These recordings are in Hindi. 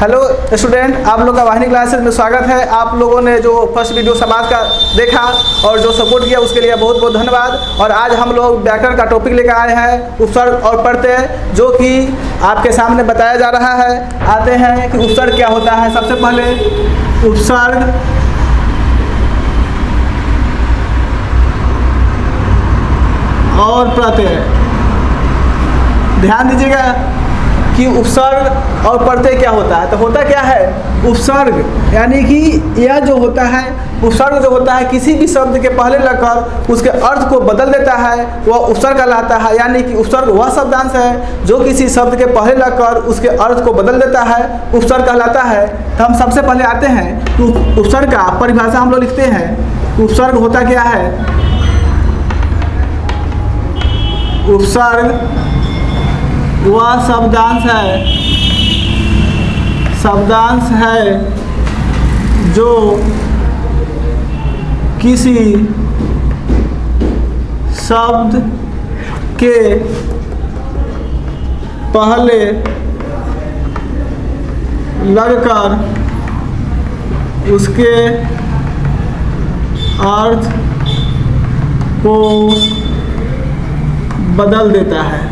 हेलो स्टूडेंट, आप लोग का वाहिनी क्लासेस में स्वागत है। आप लोगों ने जो फर्स्ट वीडियो समाज का देखा और जो सपोर्ट किया उसके लिए बहुत बहुत धन्यवाद। और आज हम लोग व्याकरण का टॉपिक लेकर आए हैं, उपसर्ग और प्रत्यय, जो कि आपके सामने बताया जा रहा है। आते हैं कि उपसर्ग क्या होता है। सबसे पहले उपसर्ग और प्रत्यय, ध्यान दीजिएगा कि उपसर्ग और प्रत्यय क्या होता है। तो होता क्या है, उपसर्ग यानी कि यह जो होता है, उपसर्ग जो होता है किसी भी शब्द के पहले लगकर उसके अर्थ को बदल देता है, वह उपसर्ग कहलाता है। यानी कि उपसर्ग वह शब्दांश है जो किसी शब्द के पहले लगकर उसके अर्थ को बदल देता है, उपसर्ग कहलाता है। तो हम सबसे पहले आते हैं तो उपसर्ग का परिभाषा हम लोग लिखते हैं। उपसर्ग होता क्या है, उपसर्ग वह शब्दांश है जो किसी शब्द के पहले लगकर उसके अर्थ को बदल देता है।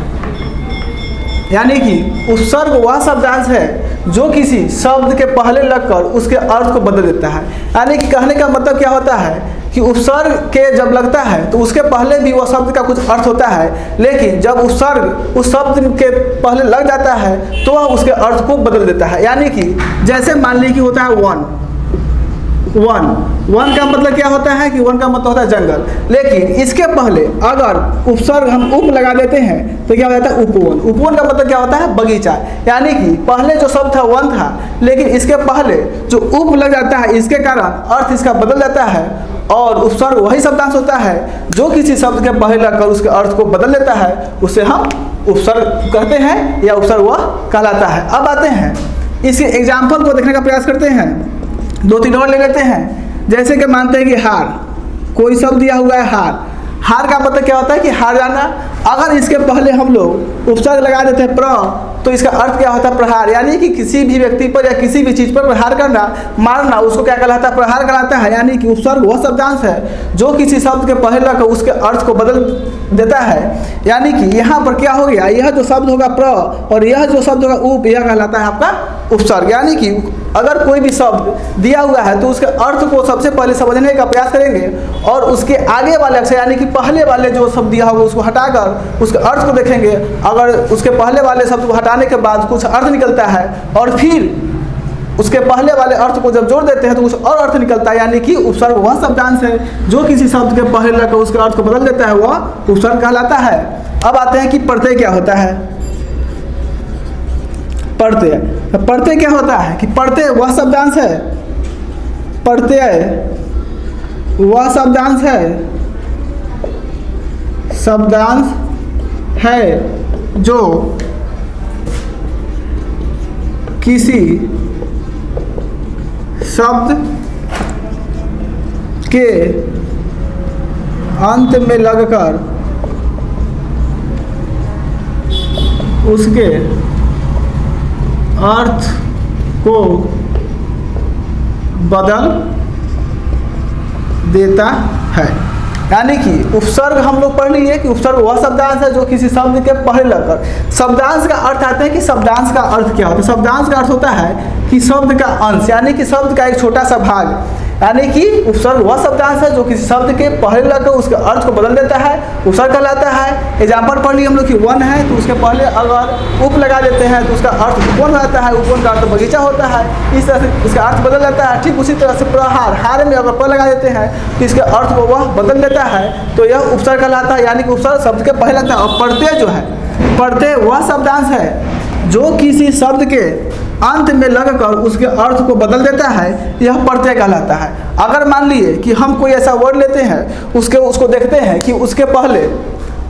यानी कि उपसर्ग वह शब्दांश है जो किसी शब्द के पहले लगकर उसके अर्थ को बदल देता है। यानी कि कहने का मतलब क्या होता है कि उपसर्ग के जब लगता है तो उसके पहले भी वह शब्द का कुछ अर्थ होता है, लेकिन जब उपसर्ग उस शब्द के पहले लग जाता है तो वह उसके अर्थ को बदल देता है। यानी कि जैसे मान लीजिए कि होता है वन का मतलब क्या होता है कि वन का मतलब होता है जंगल, लेकिन इसके पहले अगर उपसर्ग हम उप लगा देते हैं तो क्या हो जाता है उपवन। उपवन का मतलब क्या होता है बगीचा। यानी कि पहले जो शब्द था वन था, लेकिन इसके पहले जो उप लग जाता है इसके कारण अर्थ इसका बदल जाता है। और उपसर्ग वही शब्दांश होता है जो किसी शब्द के पहले लगकर उसके अर्थ को बदल देता है, उसे हम उपसर्ग कहते हैं या उपसर्ग वह कहलाता है। अब आते हैं इसके एग्जाम्पल को देखने का प्रयास करते हैं। दो तीन और ले लेते हैं। जैसे कि मानते हैं कि हार, कोई शब्द दिया हुआ है हार। हार का मतलब क्या होता है कि हार जाना। अगर इसके पहले हम लोग उपसर्ग लगा देते हैं प्र, तो इसका अर्थ क्या होता है प्रहार। यानी कि किसी भी व्यक्ति पर या किसी भी चीज़ पर प्रहार करना, मारना, उसको क्या कहलाता है, प्रहार कहलाता है। यानी कि उपसर्ग वह शब्दांश है जो किसी शब्द के पहले लगकर उसके अर्थ को बदल देता है। यानी कि यहाँ पर क्या हो गया, यह जो शब्द होगा प्र और यह जो शब्द होगा उप, यह कहलाता है आपका उपसर्ग। यानी कि अगर कोई भी शब्द दिया हुआ है तो उसके अर्थ को सबसे पहले समझने का प्रयास करेंगे और उसके आगे वाले अक्षर यानी कि पहले वाले जो शब्द दिया होगा उसको हटाकर उसके अर्थ को देखेंगे। अगर उसके पहले वाले शब्द को हटाने के बाद कुछ अर्थ निकलता है और फिर उसके पहले वाले अर्थ को जब जोड़ देते हैं तो कुछ और अर्थ निकलता है। यानी कि उपसर्ग वह शब्दांश है जो किसी शब्द के पहले लगकर उसके अर्थ को बदल देता है, वह उपसर्ग कहलाता है। अब आते हैं कि प्रत्यय क्या होता है। प्रत्यय क्या होता है कि प्रत्यय वह शब्दांश है, प्रत्यय वह शब्दांश है जो किसी शब्द के अंत में लगकर उसके अर्थ को बदल देता है। यानी कि उपसर्ग हम लोग पढ़ लिए कि उपसर्ग वह शब्दांश है जो किसी शब्द के पहले लगकर। शब्दांश का अर्थ आता है कि शब्दांश का अर्थ क्या होता है। शब्दांश का अर्थ होता है कि शब्द का अंश, यानी कि शब्द का एक छोटा सा भाग। यानी कि उपसर्ग वह शब्दांश है जो किसी शब्द के पहले लगकर उसके अर्थ को बदल देता है, उपसर्ग कहलाता है। एग्जाम्पल पढ़ लिए हम लोग कि वन है तो उसके पहले अगर उप लगा देते हैं तो उसका अर्थ उपवन हो जाता है, उपवन का अर्थ बगीचा होता है। इस तरह से इसका अर्थ बदल जाता है। ठीक उसी तरह से प्रहार, हार में अगर प लगा देते हैं तो इसके अर्थ को वह बदल देता है, तो यह उपसर्ग कहलाता है। यानी कि उपसर्ग शब्द के पहले लगता है। और प्रत्यय जो है, प्रत्यय वह शब्दांश है जो किसी शब्द के अंत में लगकर उसके अर्थ को बदल देता है, यह प्रत्यय कहलाता है। अगर मान लिए कि हम कोई ऐसा वर्ड लेते हैं, उसको देखते हैं कि उसके पहले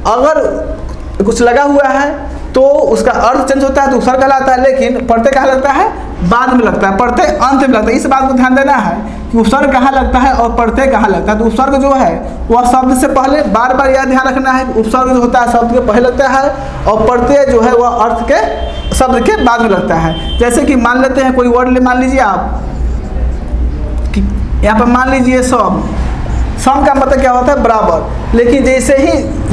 अगर कुछ लगा हुआ है तो उसका अर्थ चेंज होता है तो उपसर्ग कहलाता है, लेकिन प्रत्यय कहाँ लगता है, बाद में लगता है, प्रत्यय अंत में लगता है। इस बात को ध्यान देना है कि उपसर्ग कहाँ लगता है और प्रत्यय कहाँ लगता है। तो उपसर्ग जो है वह शब्द से पहले, बार बार यह ध्यान रखना है, उपसर्ग जो होता है शब्द के पहले लगता है और प्रत्यय जो है वह अर्थ के शब्द के बाद में लगता है। जैसे कि मान लेते हैं कोई वर्ड मान लीजिए आप कि यहाँ पर मान लीजिए सम। सम का मतलब क्या होता है? बराबर। लेकिन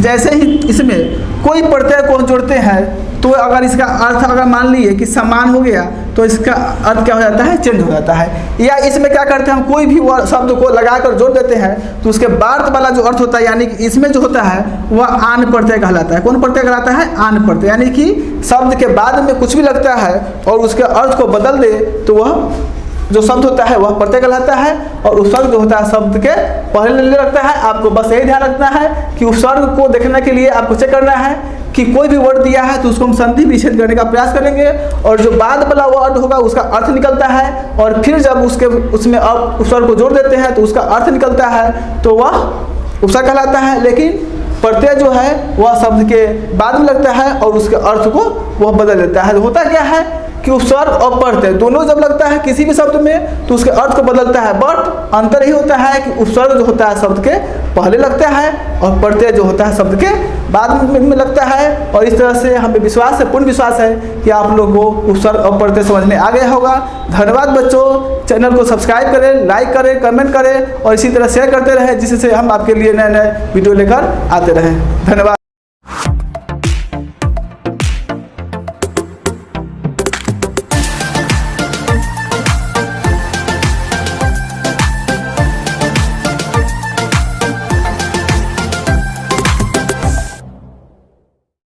जैसे ही इसमें कोई प्रत्यय को जोड़ते हैं तो अगर इसका अर्थ अगर मान लीजिए कि समान हो गया तो इसका अर्थ क्या हो जाता है? चेंज हो जाता है। या इसमें क्या करते हैं हम कोई भी शब्द को लगाकर जोड़ देते हैं तो उसके बाद वाला जो अर्थ होता है यानी कि इसमें जो होता है वह आन प्रत्यय कहलाता है। कौन प्रत्यय कहलाता है? आन प्रत्यय। यानी कि शब्द के बाद में कुछ भी लगता है और उसके अर्थ को बदल दे तो वह जो शब्द होता है वह प्रत्यय कहलाता है और उपसर्ग जो होता है शब्द के पहले ले लगता है। आपको बस यही ध्यान रखना है कि उपसर्ग को देखने के लिए आपको चेक करना है कि कोई भी वर्ड दिया है तो उसको हम संधि विच्छेद करने का प्रयास करेंगे और जो बाद वाला वर्ड होगा उसका अर्थ निकलता है और फिर जब उसमें उपसर्ग को जोड़ देते हैं तो उसका अर्थ निकलता है तो वह उपसर्ग कहलाता है। लेकिन प्रत्यय जो है वह शब्द के बाद में लगता है और उसके अर्थ को वह बदल देता है। होता क्या है कि उपसर्ग और प्रत्यय दोनों जब लगता है किसी भी शब्द में तो उसके अर्थ को बदलता है। बट अंतर ही होता है कि उपसर्ग जो होता है शब्द के पहले लगता है और प्रत्यय जो होता है शब्द के बाद में लगता है। और इस तरह से हमें विश्वास है, पूर्ण विश्वास है कि आप लोगों को उपसर्ग और प्रत्यय समझ में आ गया होगा। धन्यवाद बच्चों। चैनल को सब्सक्राइब करें, लाइक करें, कमेंट करें और इसी तरह शेयर करते रहें जिससे हम आपके लिए नए नए वीडियो लेकर आते रहें। धन्यवाद।